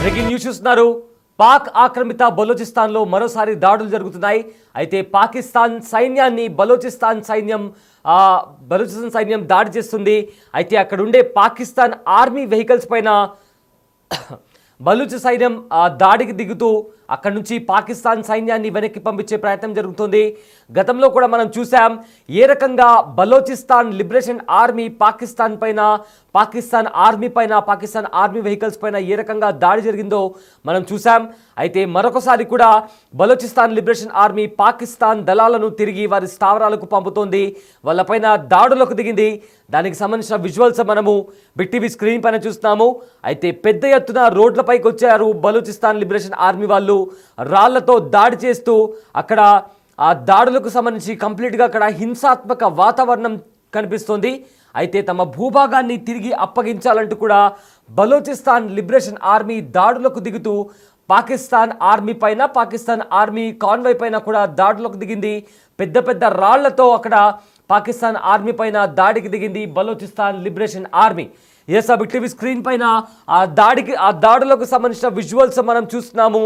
Breaking news చూస్తున్నారు. పాక్ ఆక్రమిత బలోచిస్తాన్లో మరోసారి దాడులు జరుగుతున్నాయి. అయితే పాకిస్తాన్ సైన్యాన్ని బలోచిస్తాన్ సైన్యం దాడి చేస్తుంది. అయితే అక్కడ ఉండే పాకిస్తాన్ ఆర్మీ వెహికల్స్ పైన బలూచ్ సైన్యం దాడికి దిగుతూ అక్కడి నుంచి పాకిస్తాన్ సైన్యాన్ని వెనక్కి పంపించే ప్రయత్నం జరుగుతుంది. గతంలో కూడా మనం చూసాం ఏ రకంగా Balochistan liberation army Pakistan army vehicles పైన ఏ రకంగా దాడి జరిగిందో మనం చూసాం. అయితే మరొకసారి కూడా బలోచిస్తాన్ లిబరేషన్ ఆర్మీ పాకిస్తాన్ దళాలను తిరిగి వారి స్థావరాలకు పంపుతోంది. వాళ్ళపైన దాడులకు దిగింది. దానికి సంబంధించిన విజువల్స్ మనము బిగ్ టీవీ స్క్రీన్ పైన చూస్తున్నాము. అయితే పెద్ద ఎత్తున రోడ్లపైకి వచ్చారు బలూచిస్తాన్ లిబరేషన్ ఆర్మీ వాళ్ళు. రాళ్లతో దాడి చేస్తూ అక్కడ ఆ దాడులకు సంబంధించి కంప్లీట్గా అక్కడ హింసాత్మక వాతావరణం కనిపిస్తోంది. అయితే తమ భూభాగాన్ని తిరిగి అప్పగించాలంటూ కూడా బలూచిస్తాన్ లిబరేషన్ ఆర్మీ దాడులకు దిగుతూ పాకిస్తాన్ ఆర్మీ కాన్వాయ్ పైన కూడా దాడులకు దిగింది. పెద్ద పెద్ద రాళ్లతో అక్కడ పాకిస్తాన్ ఆర్మీ పైన దాడికి దిగింది Balochistan liberation army. Big TV screen పైన ఆ దాడులకు సంబంధించిన విజువల్స్ మనం చూస్తున్నాము.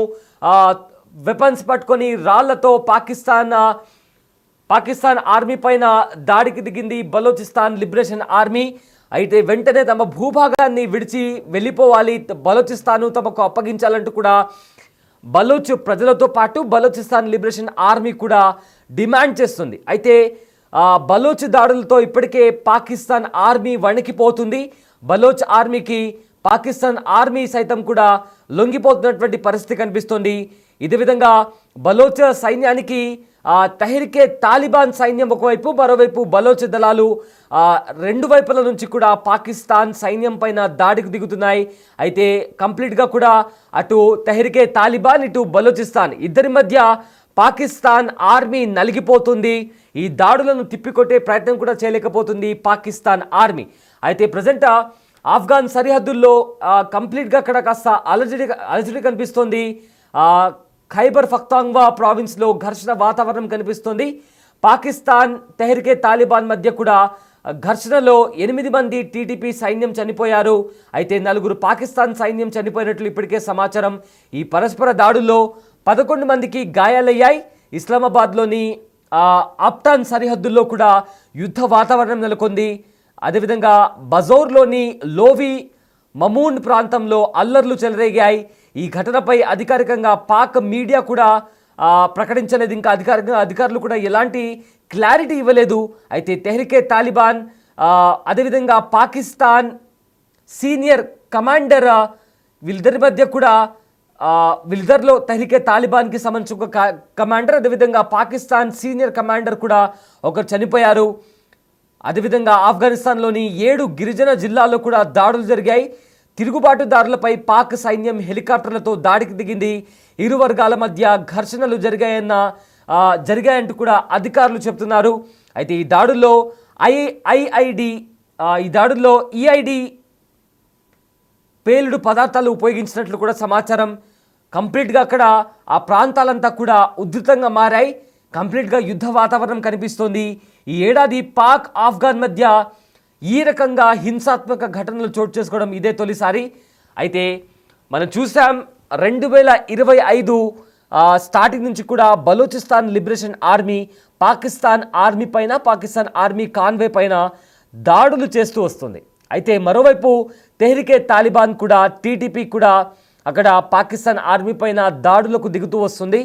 వెపన్స్ పట్టుకొని రాళ్లతో పాకిస్తాన్ ఆర్మీ పైన దాడికి దిగింది బలూచిస్తాన్ లిబరేషన్ ఆర్మీ. అయితే వెంటనే తమ భూభాగాన్ని విడిచి వెళ్ళిపోవాలి, బలూచిస్తాన్ తమకు అప్పగించాలంటూ కూడా బలూచ్ ప్రజలతో పాటు బలూచిస్తాన్ లిబరేషన్ ఆర్మీ కూడా డిమాండ్ చేస్తుంది. అయితే బలూచ్ దాడులతో ఇప్పటికే పాకిస్తాన్ ఆర్మీ వణికిపోతుంది. బలోచ్ ఆర్మీకి పాకిస్తాన్ ఆర్మీ సైతం కూడా లొంగిపోతున్నటువంటి పరిస్థితి కనిపిస్తోంది. ఇదే విధంగా బలోచ్ సైన్యానికి తెహ్రీకే తాలిబాన్ సైన్యం ఒకవైపు, మరోవైపు బలోచ్ దళాలు రెండు వైపుల నుంచి కూడా పాకిస్తాన్ సైన్యం పైన దాడికి దిగుతున్నాయి. అయితే కంప్లీట్గా కూడా అటు తెహ్రీకే తాలిబాన్, ఇటు బలోచిస్తాన్ ఇద్దరి మధ్య పాకిస్తాన్ ఆర్మీ నలిగిపోతుంది. ఈ దాడులను తిప్పికొట్టే ప్రయత్నం కూడా చేయలేకపోతుంది పాకిస్తాన్ ఆర్మీ. అయితే ప్రజెంట్ ఆఫ్ఘాన్ సరిహద్దుల్లో కంప్లీట్గా అక్కడ కాస్త అలజడి కనిపిస్తోంది. ఖైబర్ పఖ్తూన్ఖ్వా ప్రావిన్స్లో ఘర్షణ వాతావరణం కనిపిస్తోంది. పాకిస్తాన్ తెహ్రీకే తాలిబాన్ మధ్య కూడా ఘర్షణలో 8 మంది టీటీపీ సైన్యం చనిపోయారు. అయితే 4 పాకిస్తాన్ సైన్యం చనిపోయినట్లు ఇప్పటికే సమాచారం. ఈ పరస్పర దాడుల్లో 11 మందికి గాయాలయ్యాయి. ఇస్లామాబాద్లోని ఆప్టాన్ సరిహద్దుల్లో కూడా యుద్ధ వాతావరణం నెలకొంది. అదేవిధంగా బజౌర్లోని లోవి మమూన్ ప్రాంతంలో అల్లర్లు చెలరేగాయి. ఈ ఘటనపై అధికారికంగా పాక్ మీడియా కూడా ప్రకటించలేదు. ఇంకా అధికారులు కూడా ఎలాంటి క్లారిటీ ఇవ్వలేదు. అయితే తెహ్రీకే తాలిబాన్ అదేవిధంగా పాకిస్తాన్ సీనియర్ కమాండర్ వీళ్ళిద్దరి మధ్య కూడా వీళ్ళిద్దరిలో తెహ్రీకే తాలిబాన్కి సంబంధించిన ఒక కమాండర్, అదేవిధంగా పాకిస్తాన్ సీనియర్ కమాండర్ కూడా ఒకరు చనిపోయారు. అదేవిధంగా ఆఫ్ఘనిస్తాన్లోని 7 గిరిజన జిల్లాల్లో కూడా దాడులు జరిగాయి. తిరుగుబాటుదారులపై పాక్ సైన్యం హెలికాప్టర్లతో దాడికి దిగింది. ఇరు వర్గాల మధ్య ఘర్షణలు జరిగాయంటూ కూడా అధికారులు చెబుతున్నారు. అయితే ఈ దాడుల్లో ఈఐడి పేలుడు పదార్థాలు ఉపయోగించినట్లు కూడా సమాచారం. కంప్లీట్గా అక్కడ ఆ ప్రాంతాలంతా కూడా ఉధృతంగా మారాయి. కంప్లీట్గా యుద్ధ వాతావరణం కనిపిస్తోంది. ఈ ఏడాది పాక్ ఆఫ్ఘాన్ మధ్య ఈ రకంగా హింసాత్మక ఘటనలు చోటు చేసుకోవడం ఇదే తొలిసారి. అయితే మనం చూసాం 2025 స్టార్టింగ్ నుంచి కూడా Balochistan liberation army Pakistan army Conway పైన దాడులు చేస్తూ వస్తుంది. అయితే మరోవైపు తెహ్రీకే తాలిబాన్ కూడా టీటీపీ కూడా అక్కడ పాకిస్తాన్ ఆర్మీ పైన దాడులకు దిగుతూ వస్తుంది.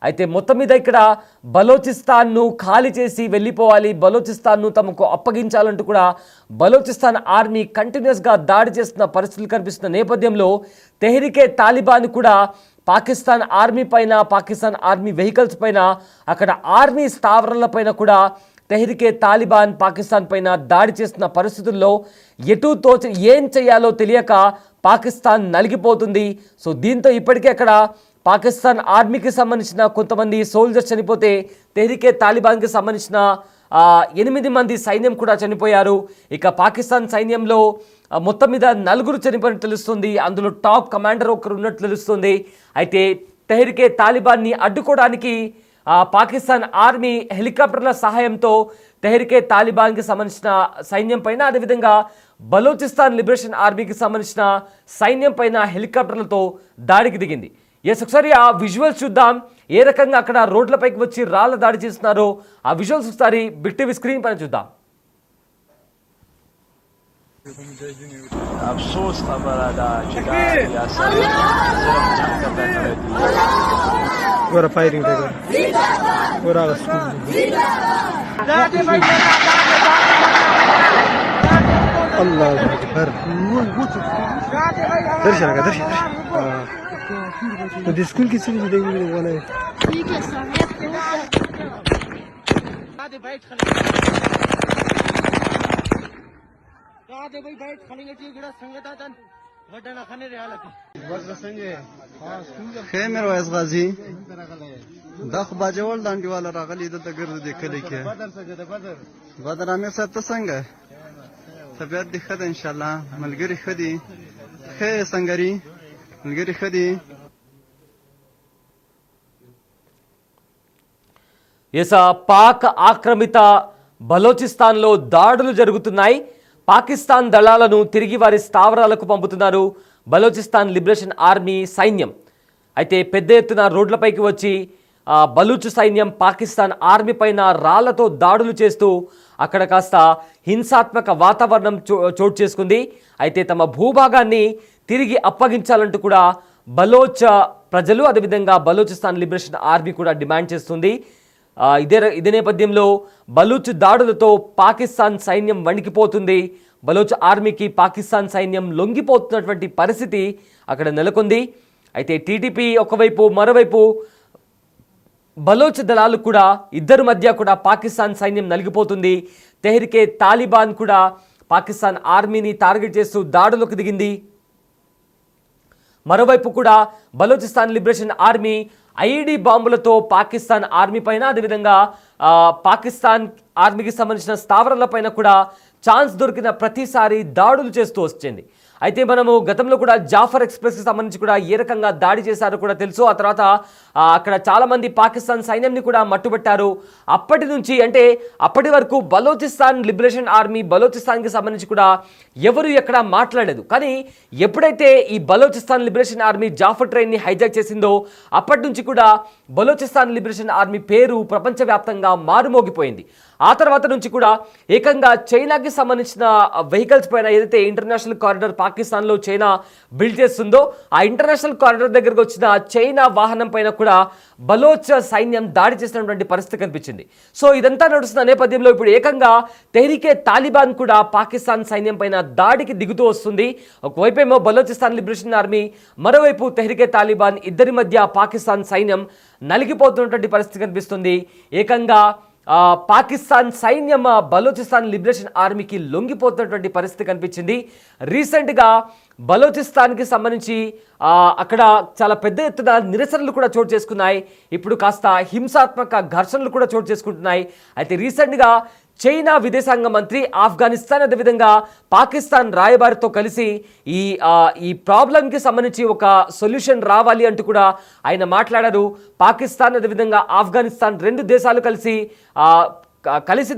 అయితే మొత్తం మీద ఇక్కడ బలోచిస్తాన్ను ఖాళీ చేసి వెళ్ళిపోవాలి, బలోచిస్తాన్ను తమకు అప్పగించాలంటూ కూడా బలోచిస్తాన్ ఆర్మీ కంటిన్యూస్గా దాడి చేస్తున్న పరిస్థితులు కనిపిస్తున్న నేపథ్యంలో తెహ్రీకే తాలిబాన్ కూడా పాకిస్తాన్ ఆర్మీ వెహికల్స్ పైన, అక్కడ ఆర్మీ స్థావరాల పైన కూడా తెహ్రీకే తాలిబాన్ పాకిస్తాన్ పైన దాడి చేస్తున్న పరిస్థితుల్లో ఏం చేయాలో తెలియక పాకిస్తాన్ నలిగిపోతుంది. సో దీంతో ఇప్పటికే అక్కడ పాకిస్తాన్ ఆర్మీకి సంబంధించిన కొంతమంది సోల్జర్స్ చనిపోతే తెహ్రీకే తాలిబాన్కి సంబంధించిన 8 మంది సైన్యం కూడా చనిపోయారు. ఇక పాకిస్తాన్ సైన్యంలో మొత్తం మీద 4 చనిపోయినట్టు తెలుస్తుంది. అందులో టాప్ కమాండర్ ఒకరు ఉన్నట్లు తెలుస్తుంది. అయితే తెహ్రీకే తాలిబాన్ని అడ్డుకోవడానికి పాకిస్తాన్ ఆర్మీ హెలికాప్టర్ల సహాయంతో తెహ్రీకే తాలిబాన్కి సంబంధించిన సైన్యం పైన, అదేవిధంగా బలోచిస్తాన్ లిబరేషన్ ఆర్మీకి సంబంధించిన సైన్యం పైన హెలికాప్టర్లతో దాడికి దిగింది. ఎస్, ఒకసారి ఆ విజువల్స్ చూద్దాం. ఏ రకంగా అక్కడ రోడ్లపైకి వచ్చి రాళ్ల దాడి చేస్తున్నారో ఆ విజువల్స్ ఒకసారి బిగ్ టీవీ స్క్రీన్ పైన చూద్దాం. अफसोस खबर अदा फायरिंग अल्लाह दर्शन का दर्शन तो स्कूल की सीरीज देखने वाला है. ठीक है भाई बैठ खलेंगे ठीक है संगत आतन वडना खाने रे हालत बस संगे خیر मेरो از غازی دخ باجول دانډي والا راغلی د تګر د کلی کې بدر امیر صاحب ته څنګه طبيعت دې ښه ده ان شاء الله ملګری ښه دي خیر څنګهري ملګری ښه دي. పాక్ ఆక్రమిత బలోచిస్తాన్లో దాడులు జరుగుతున్నాయి. పాకిస్తాన్ దళాలను తిరిగి వారి స్థావరాలకు పంపుతున్నారు బలోచిస్తాన్ లిబరేషన్ ఆర్మీ సైన్యం. అయితే పెద్ద ఎత్తున రోడ్లపైకి వచ్చి బలూచ్ సైన్యం పాకిస్తాన్ ఆర్మీ పైన రాళ్లతో దాడులు చేస్తూ అక్కడ కాస్త హింసాత్మక వాతావరణం చోటు చేసుకుంది. అయితే తమ భూభాగాన్ని తిరిగి అప్పగించాలంటూ కూడా బలోచ్ ప్రజలు అదేవిధంగా బలోచిస్తాన్ లిబరేషన్ ఆర్మీ కూడా డిమాండ్ చేస్తుంది. ఇదే నేపథ్యంలో బలూచ్ దాడులతో పాకిస్తాన్ సైన్యం వణికిపోతుంది. బలూచ్ ఆర్మీకి పాకిస్తాన్ సైన్యం లొంగిపోతున్నటువంటి పరిస్థితి అక్కడ నెలకొంది. అయితే టీడీపీ ఒకవైపు, మరోవైపు బలోచ్ దళాలు కూడా ఇద్దరి మధ్య కూడా పాకిస్తాన్ సైన్యం నలిగిపోతుంది. తెహ్రికే తాలిబాన్ కూడా పాకిస్తాన్ ఆర్మీని టార్గెట్ చేస్తూ దాడులకు దిగింది. మరోవైపు కూడా బలోచిస్తాన్ లిబరేషన్ ఆర్మీ ఐఈడీ బాంబులతో పాకిస్తాన్ ఆర్మీ పైన అదేవిధంగా పాకిస్తాన్ ఆర్మీకి సంబంధించిన స్థావరాల పైన కూడా ఛాన్స్ దొరికిన ప్రతిసారి దాడులు చేస్తూ వచ్చింది. అయితే మనము గతంలో కూడా జాఫర్ ఎక్స్ప్రెస్కి సంబంధించి కూడా ఏ రకంగా దాడి చేశారో కూడా తెలుసు. ఆ తర్వాత అక్కడ చాలామంది పాకిస్తాన్ సైన్యంని కూడా మట్టుబెట్టారు. అప్పటి నుంచి అంటే అప్పటి వరకు బలోచిస్తాన్ లిబరేషన్ ఆర్మీ బలోచిస్తాన్కి సంబంధించి కూడా ఎవరు ఎక్కడ మాట్లాడలేదు. కానీ ఎప్పుడైతే ఈ బలోచిస్తాన్ లిబరేషన్ ఆర్మీ జాఫర్ ట్రైన్ని హైజాక్ చేసిందో అప్పటి నుంచి కూడా బలోచిస్తాన్ లిబరేషన్ ఆర్మీ పేరు ప్రపంచవ్యాప్తంగా మారుమోగిపోయింది. ఆ తర్వాత నుంచి కూడా ఏకంగా చైనాకి సంబంధించిన వెహికల్స్ పైన ఏదైతే ఇంటర్నేషనల్ కారిడార్ పాకిస్తాన్లో చైనా బిల్డ్ చేస్తుందో ఆ ఇంటర్నేషనల్ కారిడార్ దగ్గరకు వచ్చిన చైనా వాహనం పైన కూడా బలోచ్ సైన్యం దాడి చేసినటువంటి పరిస్థితి కనిపించింది. సో ఇదంతా నడుస్తున్న నేపథ్యంలో ఇప్పుడు ఏకంగా తెహ్రికే తాలిబాన్ కూడా పాకిస్తాన్ సైన్యం పైన దాడికి దిగుతూ వస్తుంది. ఒకవైపేమో బలోచిస్తాన్ లిబరేషన్ ఆర్మీ, మరోవైపు తెహ్రికే తాలిబాన్, ఇద్దరి మధ్య పాకిస్తాన్ సైన్యం నలిగిపోతున్నటువంటి పరిస్థితి కనిపిస్తుంది. ఏకంగా పాకిస్తాన్ సైన్యం బలోచిస్తాన్ లిబరేషన్ ఆర్మీకి లొంగిపోతున్నటువంటి పరిస్థితి కనిపించింది. రీసెంట్గా బలోచిస్తాన్కి సంబంధించి అక్కడ చాలా పెద్ద ఎత్తున నిరసనలు కూడా చోటు చేసుకున్నాయి. ఇప్పుడు కాస్త హింసాత్మక ఘర్షణలు కూడా చోటు చేసుకుంటున్నాయి. అయితే రీసెంట్గా చైనా విదేశాంగ మంత్రి ఆఫ్ఘనిస్తాన్ అదేవిధంగా పాకిస్తాన్ రాయబారితో కలిసి ఈ ప్రాబ్లంకి సంబంధించి ఒక సొల్యూషన్ రావాలి అంటూ కూడా ఆయన మాట్లాడారు. పాకిస్తాన్ అదేవిధంగా ఆఫ్ఘనిస్తాన్ రెండు దేశాలు కలిసి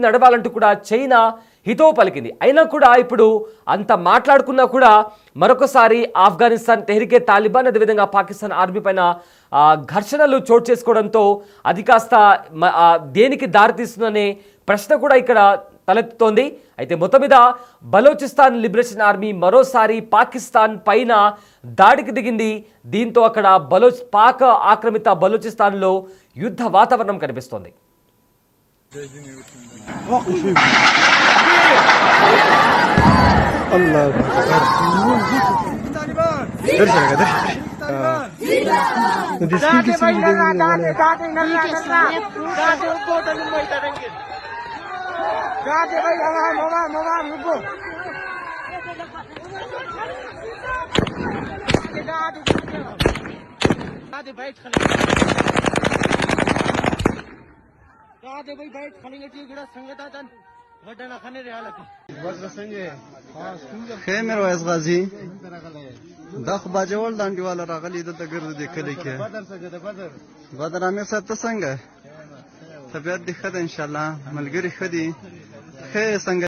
నడవాలంటూ కూడా చైనా హితవు పలికింది. అయినా కూడా ఇప్పుడు అంత మాట్లాడుకున్నా కూడా మరొకసారి ఆఫ్ఘనిస్తాన్ తెహ్రికే తాలిబాన్ అదేవిధంగా పాకిస్తాన్ ఆర్మీ పైన ఘర్షణలు చోటు చేసుకోవడంతో అది కాస్త దేనికి దారితీస్తుందనే ప్రశ్న కూడా ఇక్కడ తలెత్తుతోంది. అయితే మొత్తం మీద బలోచిస్తాన్ లిబరేషన్ ఆర్మీ మరోసారి పాకిస్తాన్ పైన దాడికి దిగింది. దీంతో అక్కడ పాక్ ఆక్రమిత బలోచిస్తాన్లో యుద్ధ వాతావరణం కనిపిస్తోంది. बैठ खलेंगे ठीक है संगत आतन वडना खाने रे हालत बस संगे خیر मेरो از غازی دخ باجول دانډي والا راغلی د تګر د کلی کې بدر امیر صاحب ته څنګه طبيعت دې ښه ده ان شاء الله ملګری ښه دي خیر څنګه